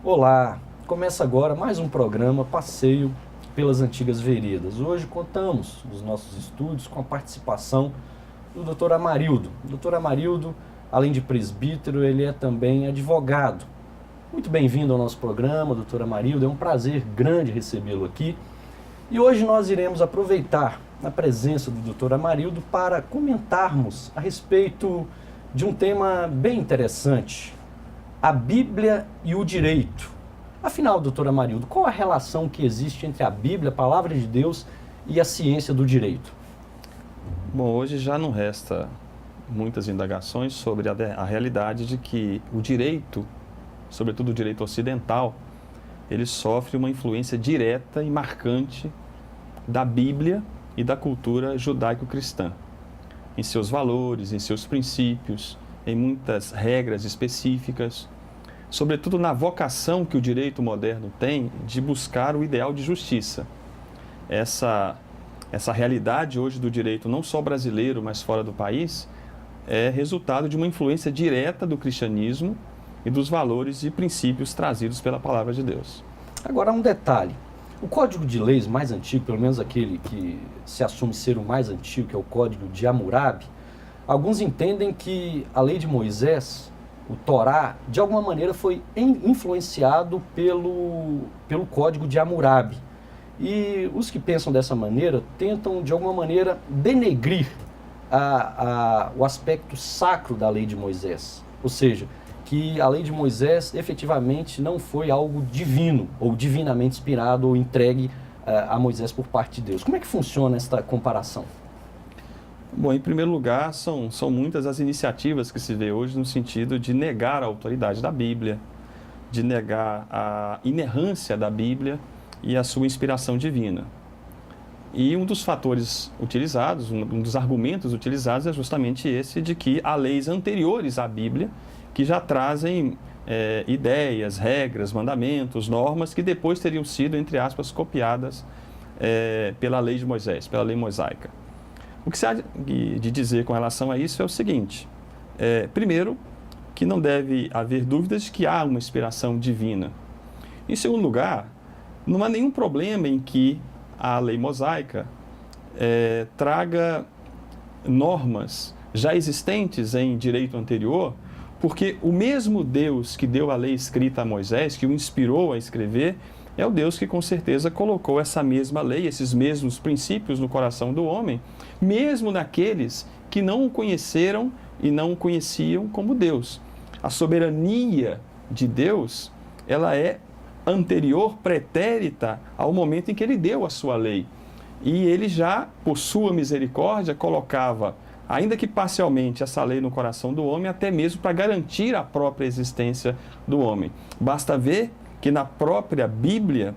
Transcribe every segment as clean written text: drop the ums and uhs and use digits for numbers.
Olá, começa agora mais um programa Passeio pelas Antigas Veredas. Hoje contamos nos nossos estúdios com a participação do Dr. Amarildo. O Dr. Amarildo, além de presbítero, ele é também advogado. Muito bem-vindo ao nosso programa, Dr. Amarildo. É um prazer grande recebê-lo aqui. E hoje nós iremos aproveitar a presença do Dr. Amarildo para comentarmos a respeito de um tema bem interessante: a Bíblia e o direito. Afinal, doutor Amarildo, qual a relação que existe entre a Bíblia, a Palavra de Deus, e a ciência do direito? Bom, hoje já não resta muitas indagações sobre a realidade de que o direito, sobretudo o direito ocidental, ele sofre uma influência direta e marcante da Bíblia e da cultura judaico-cristã, em seus valores, em seus princípios, em muitas regras específicas, sobretudo na vocação que o direito moderno tem de buscar o ideal de justiça. Essa realidade hoje do direito, não só brasileiro, mas fora do país, é resultado de uma influência direta do cristianismo e dos valores e princípios trazidos pela Palavra de Deus. Agora, um detalhe. O Código de Leis mais antigo, pelo menos aquele que se assume ser o mais antigo, que é o Código de Hammurabi, alguns entendem que a lei de Moisés, o Torá, de alguma maneira foi influenciado pelo Código de Hammurabi. E os que pensam dessa maneira tentam, de alguma maneira, denegrir o aspecto sacro da lei de Moisés. Ou seja, que a lei de Moisés efetivamente não foi algo divino, ou divinamente inspirado, ou entregue a Moisés por parte de Deus. Como é que funciona esta comparação? Bom, em primeiro lugar, são muitas as iniciativas que se vê hoje no sentido de negar a autoridade da Bíblia, de negar a inerrância da Bíblia e a sua inspiração divina. E um dos fatores utilizados, um dos argumentos utilizados é justamente esse de que há leis anteriores à Bíblia que já trazem ideias, regras, mandamentos, normas que depois teriam sido, entre aspas, copiadas pela lei de Moisés, pela lei mosaica. O que se há de dizer com relação a isso é o seguinte: primeiro, que não deve haver dúvidas de que há uma inspiração divina. Em segundo lugar, não há nenhum problema em que a lei mosaica traga normas já existentes em direito anterior, porque o mesmo Deus que deu a lei escrita a Moisés, que o inspirou a escrever, é o Deus que com certeza colocou essa mesma lei, esses mesmos princípios no coração do homem, mesmo naqueles que não o conheceram e não o conheciam como Deus. A soberania de Deus, ela é anterior, pretérita ao momento em que ele deu a sua lei. E ele já, por sua misericórdia, colocava, ainda que parcialmente, essa lei no coração do homem, até mesmo para garantir a própria existência do homem. Basta ver que na própria Bíblia,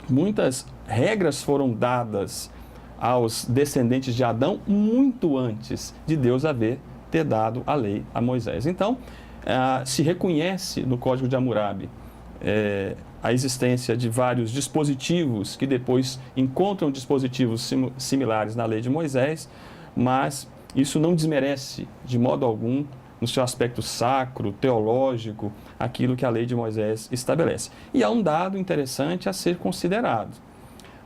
muitas regras foram dadas aos descendentes de Adão muito antes de Deus ter dado a lei a Moisés. Então, se reconhece no Código de Hammurabi a existência de vários dispositivos que depois encontram dispositivos similares na lei de Moisés, mas isso não desmerece de modo algum, no seu aspecto sacro, teológico, aquilo que a lei de Moisés estabelece. E há um dado interessante a ser considerado.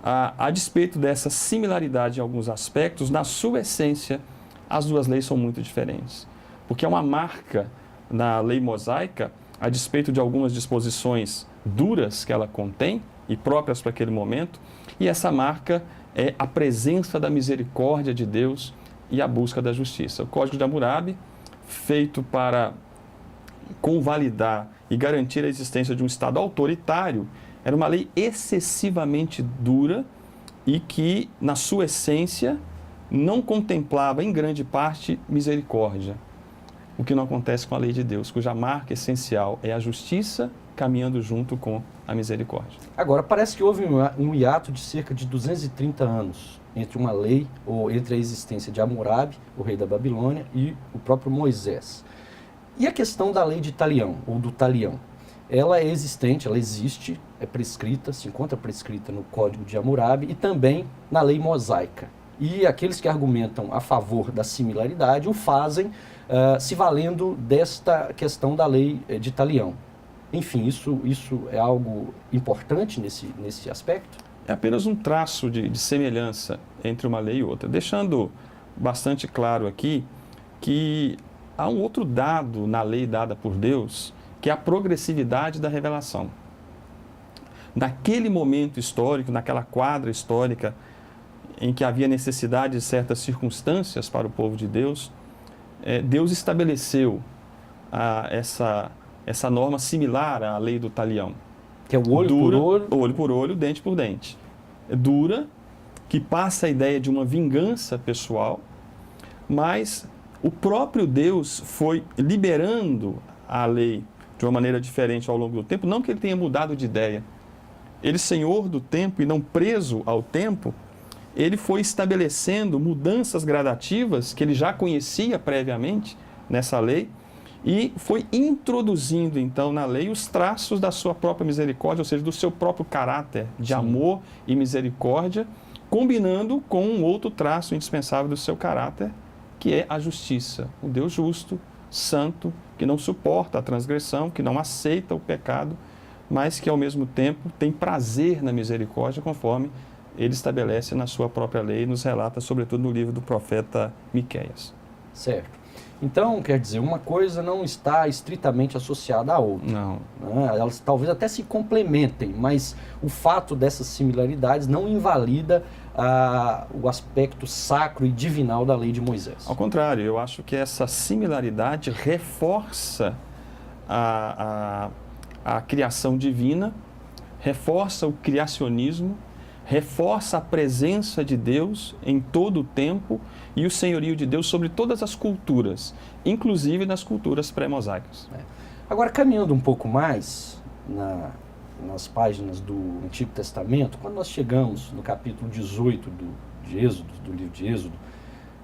A despeito dessa similaridade em alguns aspectos, na sua essência, as duas leis são muito diferentes. Porque é uma marca na lei mosaica, a despeito de algumas disposições duras que ela contém, e próprias para aquele momento, e essa marca é a presença da misericórdia de Deus e a busca da justiça. O Código de Hammurabi, feito para convalidar e garantir a existência de um Estado autoritário, era uma lei excessivamente dura e que, na sua essência, não contemplava, em grande parte, misericórdia. O que não acontece com a lei de Deus, cuja marca essencial é a justiça caminhando junto com a misericórdia. Agora, parece que houve um hiato de cerca de 230 anos entre uma lei, ou entre a existência de Hammurabi, o rei da Babilônia, e o próprio Moisés. E a questão da lei de Talião, ou do Talião? Ela é existente, ela existe, é prescrita, se encontra prescrita no Código de Hammurabi e também na lei mosaica. E aqueles que argumentam a favor da similaridade o fazem se valendo desta questão da lei de Talião. Enfim, isso é algo importante nesse aspecto? É apenas um traço de semelhança entre uma lei e outra, deixando bastante claro aqui que há um outro dado na lei dada por Deus, que é a progressividade da revelação. Naquele momento histórico, naquela quadra histórica em que havia necessidade de certas circunstâncias para o povo de Deus, Deus estabeleceu essa norma similar à lei do talião. Que é o olho por olho? Olho por olho, dente por dente. É dura, que passa a ideia de uma vingança pessoal, mas o próprio Deus foi liberando a lei de uma maneira diferente ao longo do tempo, não que ele tenha mudado de ideia. Ele, senhor do tempo e não preso ao tempo, ele foi estabelecendo mudanças gradativas que ele já conhecia previamente nessa lei e foi introduzindo, então, na lei os traços da sua própria misericórdia, ou seja, do seu próprio caráter de amor e misericórdia, combinando com um outro traço indispensável do seu caráter, que é a justiça. O Deus justo, santo, que não suporta a transgressão, que não aceita o pecado, mas que, ao mesmo tempo, tem prazer na misericórdia, conforme ele estabelece na sua própria lei e nos relata, sobretudo, no livro do profeta Miqueias. Certo. Então, quer dizer, uma coisa não está estritamente associada à outra. Não. Né? Elas talvez até se complementem, mas o fato dessas similaridades não invalida o aspecto sacro e divinal da lei de Moisés. Ao contrário, eu acho que essa similaridade reforça a criação divina, reforça o criacionismo, reforça a presença de Deus em todo o tempo e o senhorio de Deus sobre todas as culturas, inclusive nas culturas pré-mosaicas. Agora, caminhando um pouco mais nas páginas do Antigo Testamento, quando nós chegamos no capítulo 18 do livro de Êxodo,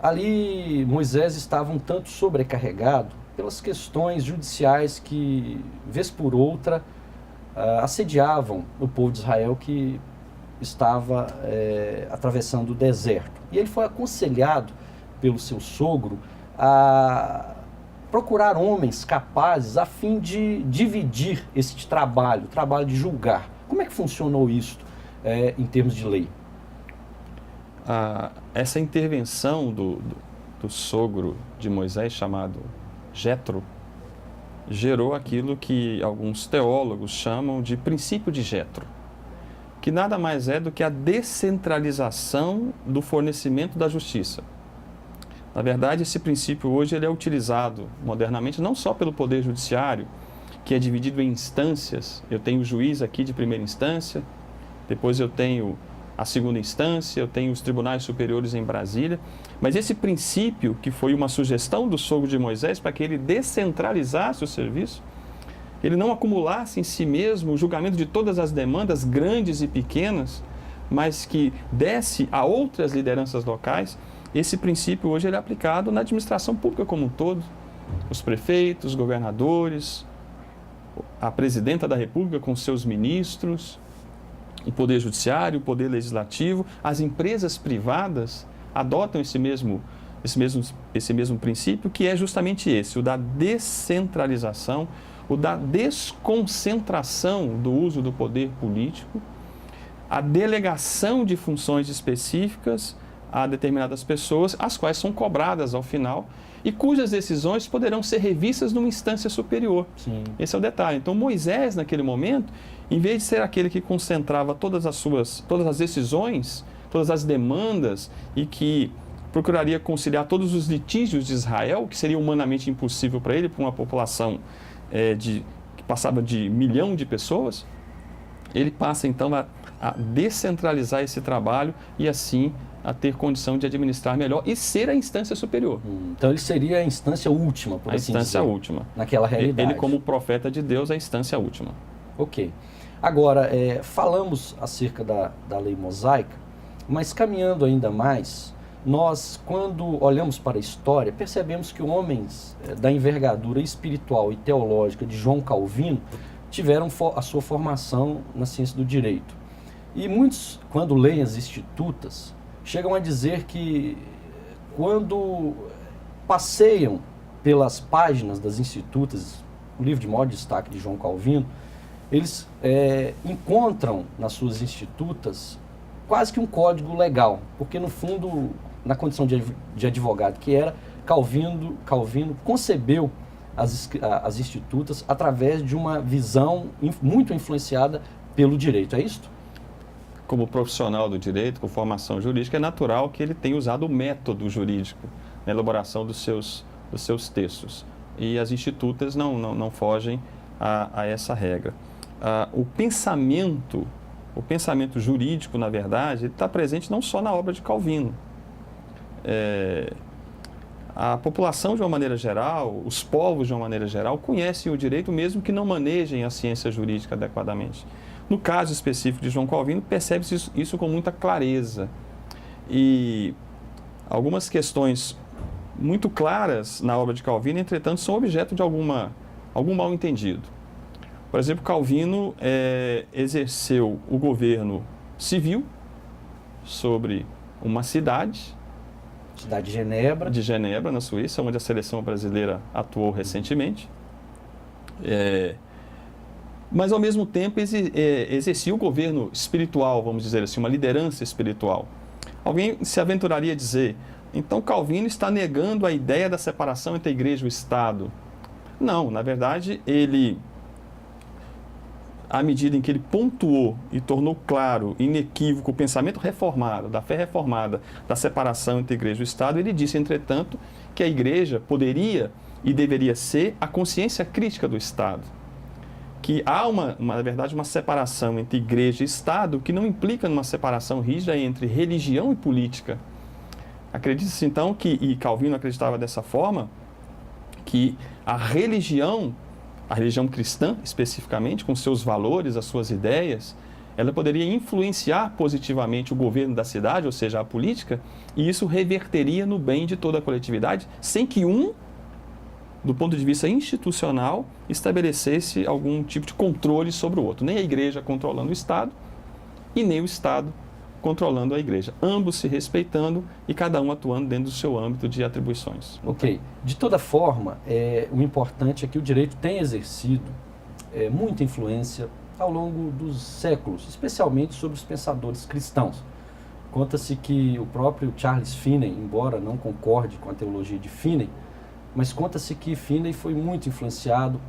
ali Moisés estava um tanto sobrecarregado pelas questões judiciais que, vez por outra, assediavam o povo de Israel que estava atravessando o deserto. E ele foi aconselhado pelo seu sogro a procurar homens capazes a fim de dividir esse trabalho, o trabalho de julgar. Como é que funcionou isso em termos de lei? Essa intervenção do sogro de Moisés, chamado Jetro, gerou aquilo que alguns teólogos chamam de princípio de Jetro, que nada mais é do que a descentralização do fornecimento da justiça. Na verdade, esse princípio hoje ele é utilizado modernamente não só pelo Poder Judiciário, que é dividido em instâncias. Eu tenho o juiz aqui de primeira instância, depois eu tenho a segunda instância, eu tenho os tribunais superiores em Brasília, mas esse princípio, que foi uma sugestão do sogro de Moisés para que ele descentralizasse o serviço, ele não acumulasse em si mesmo o julgamento de todas as demandas, grandes e pequenas, mas que desse a outras lideranças locais, esse princípio hoje ele é aplicado na administração pública como um todo. Os prefeitos, os governadores, a presidenta da República com seus ministros, o Poder Judiciário, o Poder Legislativo, as empresas privadas adotam esse mesmo princípio, que é justamente esse, o da descentralização, o da desconcentração do uso do poder político, a delegação de funções específicas a determinadas pessoas, as quais são cobradas ao final e cujas decisões poderão ser revistas numa instância superior. Sim. Esse é o detalhe. Então, Moisés, naquele momento, em vez de ser aquele que concentrava todas as decisões, todas as demandas e que procuraria conciliar todos os litígios de Israel, que seria humanamente impossível para ele, para uma população que passava de 1 milhão de pessoas, ele passa então a descentralizar esse trabalho e assim a ter condição de administrar melhor e ser a instância superior. Então ele seria a instância última, por assim dizer. A instância última. Naquela realidade. Ele, como profeta de Deus, é a instância última. Ok. Agora, falamos acerca da lei mosaica, mas caminhando ainda mais, nós, quando olhamos para a história, percebemos que homens da envergadura espiritual e teológica de João Calvino tiveram a sua formação na ciência do direito. E muitos, quando leem as Institutas, chegam a dizer que quando passeiam pelas páginas das Institutas, o livro de maior destaque de João Calvino, eles encontram nas suas institutas quase que um código legal, porque no fundo, na condição de advogado que era, Calvino concebeu as institutas através de uma visão muito influenciada pelo direito, é isso? Como profissional do direito, com formação jurídica, é natural que ele tenha usado o método jurídico na elaboração dos seus textos. E as institutas não fogem a essa regra. O pensamento jurídico, na verdade, está presente não só na obra de Calvino. A população, de uma maneira geral, os povos, de uma maneira geral, conhecem o direito mesmo que não manejem a ciência jurídica adequadamente. No caso específico de João Calvino, percebe-se isso com muita clareza. E algumas questões muito claras na obra de Calvino, entretanto, são objeto de algum mal-entendido. Por exemplo, Calvino exerceu o governo civil sobre uma cidade de Genebra, na Suíça, onde a seleção brasileira atuou recentemente. Mas, ao mesmo tempo, exercia o governo espiritual, vamos dizer assim, uma liderança espiritual. Alguém se aventuraria a dizer, então Calvino está negando a ideia da separação entre a igreja e o Estado. Não, na verdade, ele, à medida em que ele pontuou e tornou claro, inequívoco, o pensamento reformado, da fé reformada, da separação entre a igreja e o Estado, ele disse, entretanto, que a igreja poderia e deveria ser a consciência crítica do Estado. Que há, na verdade, uma separação entre igreja e Estado que não implica numa separação rígida entre religião e política. Acredita-se, então, e Calvino acreditava dessa forma, que a religião cristã, especificamente, com seus valores, as suas ideias, ela poderia influenciar positivamente o governo da cidade, ou seja, a política, e isso reverteria no bem de toda a coletividade, sem que do ponto de vista institucional, estabelecesse algum tipo de controle sobre o outro. Nem a igreja controlando o Estado e nem o Estado controlando a igreja. Ambos se respeitando e cada um atuando dentro do seu âmbito de atribuições. Ok. De toda forma, o importante é que o direito tem exercido muita influência ao longo dos séculos, especialmente sobre os pensadores cristãos. Conta-se que o próprio Charles Finney, embora não concorde com a teologia de Finney, mas conta-se que Finney foi muito influenciado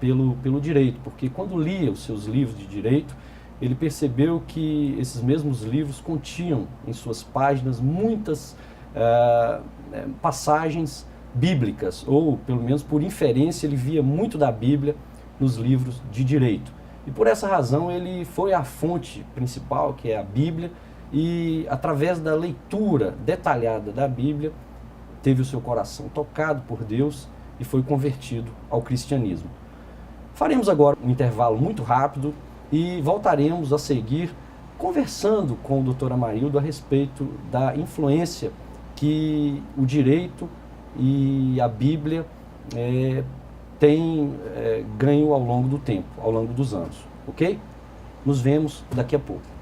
pelo direito, porque quando lia os seus livros de direito, ele percebeu que esses mesmos livros continham em suas páginas muitas passagens bíblicas, ou pelo menos por inferência ele via muito da Bíblia nos livros de direito. E por essa razão ele foi à fonte principal, que é a Bíblia, e através da leitura detalhada da Bíblia, teve o seu coração tocado por Deus e foi convertido ao cristianismo. Faremos agora um intervalo muito rápido e voltaremos a seguir conversando com o Dr. Amarildo a respeito da influência que o direito e a Bíblia têm ganho ao longo do tempo, ao longo dos anos. Ok? Nos vemos daqui a pouco.